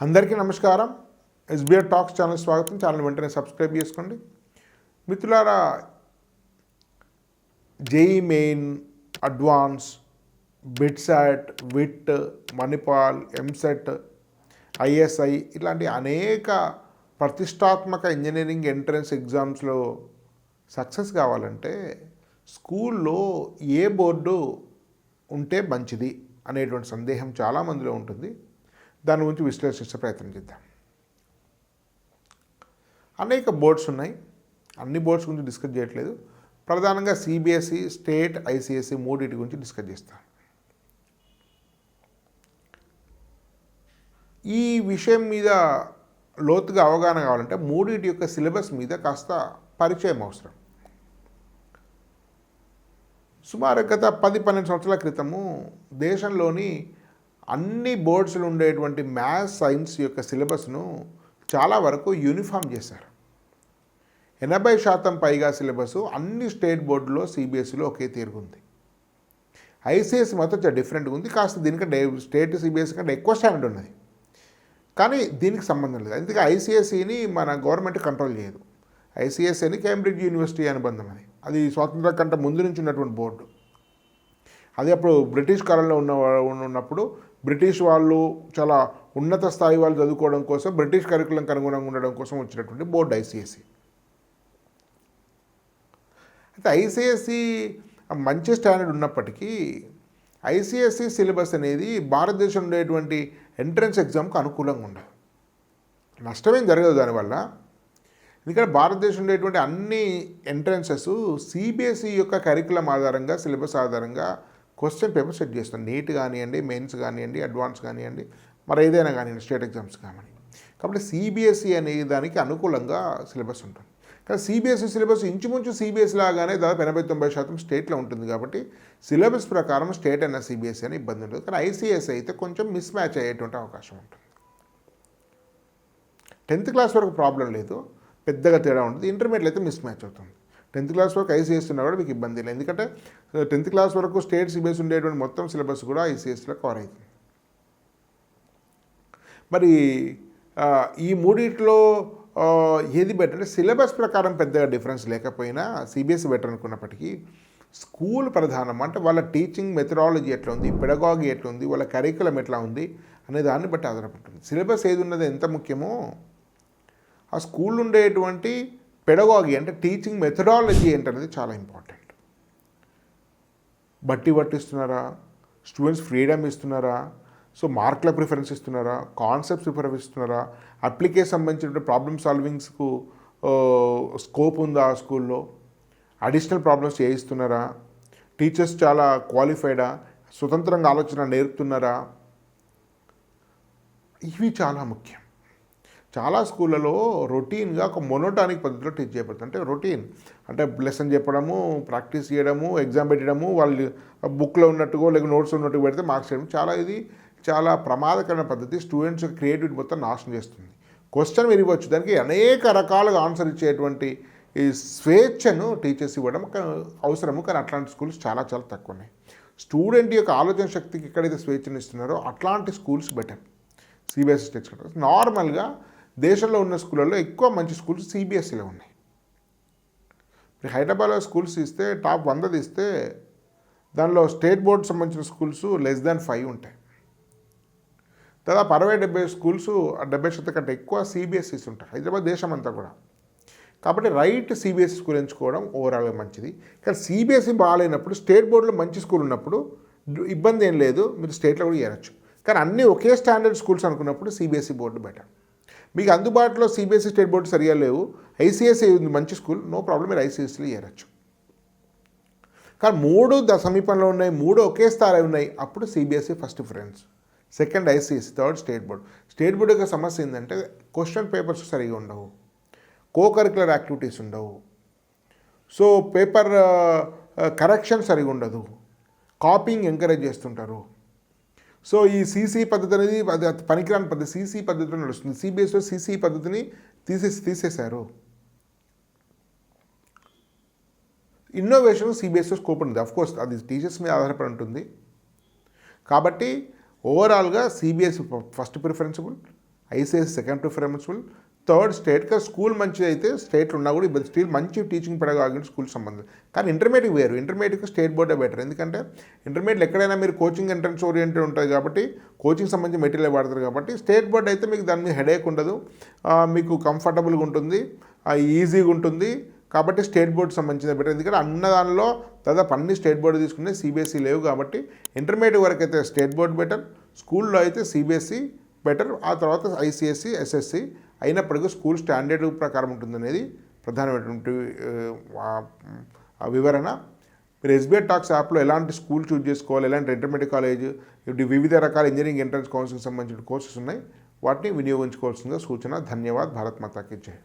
అందరికీ నమస్కారం. SBR talks channel స్వాగతం. ఛానల్ వెంటనే సబ్స్క్రైబ్ చేసుకోండి మిత్రులారా. JEE main, advance, BITSAT, VIT, Manipal, EAMCET, ISI ఇలాంటి అనేక ప్రతిష్టాత్మక ఇంజనీరింగ్ ఎంట్రన్స్ ఎగ్జామ్స్లో సక్సెస్ కావాలంటే స్కూల్లో ఏ బోర్డు ఉంటే మంచిది అనేటువంటి సందేహం చాలామందిలో ఉంటుంది. దాని గురించి విశ్లేషించే ప్రయత్నం చేద్దాం. అనేక బోర్డ్స్ ఉన్నాయి. అన్ని బోర్డ్స్ గురించి డిస్కస్ చేయట్లేదు. ప్రధానంగా సిబిఎస్ఈ, స్టేట్, ఐసిఎస్ఈ మూడింటి గురించి డిస్కస్ చేస్తాను. ఈ విషయం మీద లోతుగా అవగాహన కావాలంటే మూడింటి యొక్క సిలబస్ మీద కాస్త పరిచయం అవసరం. సుమారు గత 10-12 సంవత్సరాల క్రితము దేశంలోని అన్ని బోర్డ్స్లో ఉండేటువంటి మ్యాథ్స్, సైన్స్ యొక్క సిలబస్ను చాలా వరకు యూనిఫామ్ చేశారు. 80% పైగా సిలబస్ అన్ని స్టేట్ బోర్డులో సిబిఎస్ఈలో ఒకే తీరుగుంది. ఐసిఎస్ఈ మొత్తం డిఫరెంట్గా ఉంది. కాస్త దీనికంటే స్టేట్ సిబిఎస్ఈ కంటే ఎక్కువ స్టాండర్డ్ ఉన్నది. కానీ దీనికి సంబంధం లేదు. అందుకే ఐసిఎస్ఈని మన గవర్నమెంట్ కంట్రోల్ చేయదు. ఐసిఎస్ఈని కేంబ్రిడ్జ్ యూనివర్సిటీ అనుబంధం. అది స్వాతంత్రం కంటే ముందు నుంచి ఉన్నటువంటి బోర్డు. అది అప్పుడు బ్రిటిష్ కాలంలో ఉన్నప్పుడు బ్రిటిష్ వాళ్ళు చాలా ఉన్నత స్థాయి వాళ్ళు చదువుకోవడం కోసం, బ్రిటిష్ కరికులంకి అనుగుణంగా ఉండడం కోసం వచ్చినటువంటి బోర్డు ఐసిఎస్ఈ. అయితే ఐసిఎస్ఈ మంచి స్టాండర్డ్ ఉన్నప్పటికీ ఐసిఎస్ఈ సిలబస్ అనేది భారతదేశంలో ఉండేటువంటి ఎంట్రన్స్ ఎగ్జామ్కి అనుకూలంగా ఉండదు. నష్టమేం జరగదు దానివల్ల. ఎందుకంటే భారతదేశంలో ఉండేటువంటి అన్ని ఎంట్రన్సెస్ సిబిఎస్ఈ యొక్క కరికులం ఆధారంగా, సిలబస్ ఆధారంగా క్వశ్చన్ పేపర్ సెట్ చేస్తాం. నీట్ కానివ్వండి, మెయిన్స్ కానివ్వండి, అడ్వాన్స్ కానివ్వండి, మరి ఏదైనా కానివ్వండి, స్టేట్ ఎగ్జామ్స్ కానివ్వండి. కాబట్టి సిబిఎస్ఈ అనే దానికి అనుకూలంగా సిలబస్ ఉంటుంది. కానీ సిబిఎస్ఈ సిలబస్ ఇంచుమించు సిబిఎస్ఈ లాగానే దాదాపు 80-90% స్టేట్లో ఉంటుంది. కాబట్టి సిలబస్ ప్రకారం స్టేట్ అయినా సిబిఎస్ఈ అని ఇబ్బంది ఉంటుంది. కానీ ఐసిఎస్ఈ అయితే కొంచెం మిస్ మ్యాచ్ అయ్యేటువంటి అవకాశం ఉంటుంది. 10th క్లాస్ వరకు ప్రాబ్లం లేదు, పెద్దగా తేడా ఉంటుంది. ఇంటర్మీడియట్ అయితే మిస్ మ్యాచ్ అవుతుంది. 10th క్లాస్ వరకు ఐసిఎస్ఈ ఉన్నా కూడా మీకు ఇబ్బంది లేదు. ఎందుకంటే 10th క్లాస్ వరకు స్టేట్ సిబిఎస్ఈ ఉండేటువంటి మొత్తం సిలబస్ కూడా ఐసిఎస్ఈలో కవర్ అవుతుంది. మరి ఈ మూడిట్లో ఏది బెటర్ అంటే సిలబస్ ప్రకారం పెద్దగా డిఫరెన్స్ లేకపోయినా సిబిఎస్ఈ బెటర్ అనుకున్నప్పటికీ స్కూల్ ప్రధానం. అంటే వాళ్ళ టీచింగ్ మెథడాలజీ ఎట్లా ఉంది, పెడగాగి ఎట్లా ఉంది, వాళ్ళ కరికులం ఎట్లా ఉంది అనే దాన్ని బట్టి ఆధారపడుతుంది. సిలబస్ ఏది ఉన్నది ఎంత ముఖ్యమో ఆ స్కూల్ ఉండేటువంటి పెడగాగి అంటే టీచింగ్ మెథడాలజీ ఏంటనేది చాలా ఇంపార్టెంట్. బట్టి పట్టిస్తున్నారా, స్టూడెంట్స్ ఫ్రీడమ్ ఇస్తున్నారా, సో మార్కుల ప్రిఫరెన్స్ ఇస్తున్నారా, కాన్సెప్ట్స్ ప్రిఫరెన్స్ ఇస్తున్నారా, అప్లికేషన్ సంబంధించిన ప్రాబ్లమ్ సాల్వింగ్స్కు స్కోప్ ఉందా ఆ స్కూల్లో, అడిషనల్ ప్రాబ్లమ్స్ చేయిస్తున్నారా, టీచర్స్ చాలా క్వాలిఫైడా, స్వతంత్రంగా ఆలోచన నేర్పుతున్నారా, ఇవి చాలా ముఖ్యం. చాలా స్కూళ్ళలో రొటీన్గా ఒక మొనోటానిక్ పద్ధతిలో టీచ్ చేయబడుతుంది. అంటే రొటీన్ అంటే లెసన్ చెప్పడము, ప్రాక్టీస్ చేయడము, ఎగ్జామ్ పెట్టడము, వాళ్ళు బుక్లో ఉన్నట్టుగా లేక నోట్స్ ఉన్నట్టుగా పెడితే మార్క్స్ చేయడం, ఇది చాలా ప్రమాదకరమైన పద్ధతి. స్టూడెంట్స్ క్రియేటివిటీ మొత్తం నాశనం చేస్తుంది. క్వశ్చన్ మీరు ఇవ్వచ్చు, దానికి అనేక రకాలుగా ఆన్సర్ ఇచ్చేటువంటి ఈ స్వేచ్ఛను టీచర్స్ ఇవ్వడం అవసరము. కానీ అట్లాంటి స్కూల్స్ చాలా చాలా తక్కువ ఉన్నాయి. స్టూడెంట్ యొక్క ఆలోచన శక్తికి ఎక్కడైతే స్వేచ్ఛను ఇస్తున్నారో అట్లాంటి స్కూల్స్ బెటర్. సిబిఎస్ఈ స్టేట్స్ కంటే నార్మల్గా దేశంలో ఉన్న స్కూళ్ళల్లో ఎక్కువ మంచి స్కూల్స్ సిబిఎస్ఈలో ఉన్నాయి. ఇప్పుడు హైదరాబాద్లో స్కూల్స్ ఇస్తే టాప్ 100 తీస్తే దానిలో స్టేట్ బోర్డు సంబంధించిన స్కూల్స్ <5 ఉంటాయి. దాదాపు 60-70 స్కూల్స్ 70% కంటే ఎక్కువ సిబిఎస్ఈస్ ఉంటాయి హైదరాబాద్ దేశం అంతా కూడా. కాబట్టి రైట్ సిబిఎస్ఈ స్కూల్ ఎంచుకోవడం ఓవరాల్గా మంచిది. కానీ సిబిఎస్ఈ బాగాలేనప్పుడు స్టేట్ బోర్డులో మంచి స్కూల్ ఉన్నప్పుడు ఇబ్బంది ఏం లేదు, మీరు స్టేట్లో కూడా చేరచ్చు. కానీ అన్నీ ఒకే స్టాండర్డ్ స్కూల్స్ అనుకున్నప్పుడు సిబిఎస్ఈ బోర్డు బెటర్. మీకు అందుబాటులో సిబిఎస్ఈ స్టేట్ బోర్డు సరిగా లేవు, ఐసిఎస్ఈ ఉంది మంచి స్కూల్, నో ప్రాబ్లం, మీరు ఐసిఎస్ఈలో చేరచ్చు. కానీ 3 సమీపంలో ఉన్నాయి, 3 ఒకే స్థాయి ఉన్నాయి, అప్పుడు CBSE first preference, second ICSE, third state board. State board యొక్క సమస్య ఏంటంటే క్వశ్చన్ పేపర్స్ సరిగా ఉండవు, కోకరికులర్ యాక్టివిటీస్ ఉండవు, సో పేపర్ కరెక్షన్ సరిగా ఉండదు, కాపీయింగ్ ఎంకరేజ్ చేస్తుంటారు. సో ఈ సీసీ పద్ధతి అనేది అది పనికిరాని పద్ధతి. సీసీ పద్ధతిలో నడుస్తుంది. సిబిఎస్ఈలో సీసీ పద్ధతిని తీసేశారు. ఇన్నోవేషన్ సిబిఎస్ఈ స్కోప్ ఉంది. అఫ్కోర్స్ అది టీచర్స్ మీద ఆధారపడి ఉంటుంది. కాబట్టి ఓవరాల్గా CBSE first preferable, ICSE second preference school, third స్టేట్గా స్కూల్ మంచిది అయితే స్టేట్లో ఉన్నా కూడా ఇబ్బంది, స్టిల్ మంచి టీచింగ్ పెడగాలి స్కూల్ సంబంధం. కానీ ఇంటర్మీడియట్ వేరు, ఇంటర్మీడియట్కి స్టేట్ బోర్డే బెటర్. ఎందుకంటే ఇంటర్మీడియట్ ఎక్కడైనా మీరు కోచింగ్ ఎంట్రన్స్ ఓరియంటెడ్ ఉంటుంది కాబట్టి కోచింగ్ సంబంధించి మెటీరియల్ వాడతారు కాబట్టి, స్టేట్ బోర్డ్ అయితే మీకు దాని మీద హెడేక్ ఉండదు, మీకు కంఫర్టబుల్గా ఉంటుంది, ఈజీగా ఉంటుంది. కాబట్టి స్టేట్ బోర్డు సంబంధించిన బెటర్. ఎందుకంటే అన్న దానిలో దాదాపు అన్ని స్టేట్ బోర్డు తీసుకునే సిబిఎస్ఈ లేవు కాబట్టి ఇంటర్మీడియట్ వరకు అయితే స్టేట్ బోర్డు బెటర్, స్కూల్లో అయితే సిబిఎస్ఈ బెటర్, ఆ తర్వాత ఐసిఎస్సి ఎస్ఎస్సి. అయినప్పటికీ స్కూల్ స్టాండర్డ్ ప్రకారం ఉంటుందనేది ప్రధానమైనటువంటి వివరణ. మీరు ఎస్బీఐ టాక్స్ యాప్లో ఎలాంటి స్కూల్ చూజ్ చేసుకోవాలి, ఎలాంటి ఇంటర్మీడియట్ కాలేజ్, వివిధ రకాల ఇంజనీరింగ్ ఎంట్రన్స్ కౌన్సిలింగ్ సంబంధించిన కోర్సెస్ ఉన్నాయి, వాటిని వినియోగించుకోవాల్సిందిగా సూచన. ధన్యవాద్. భారత్ మాతాకి జై.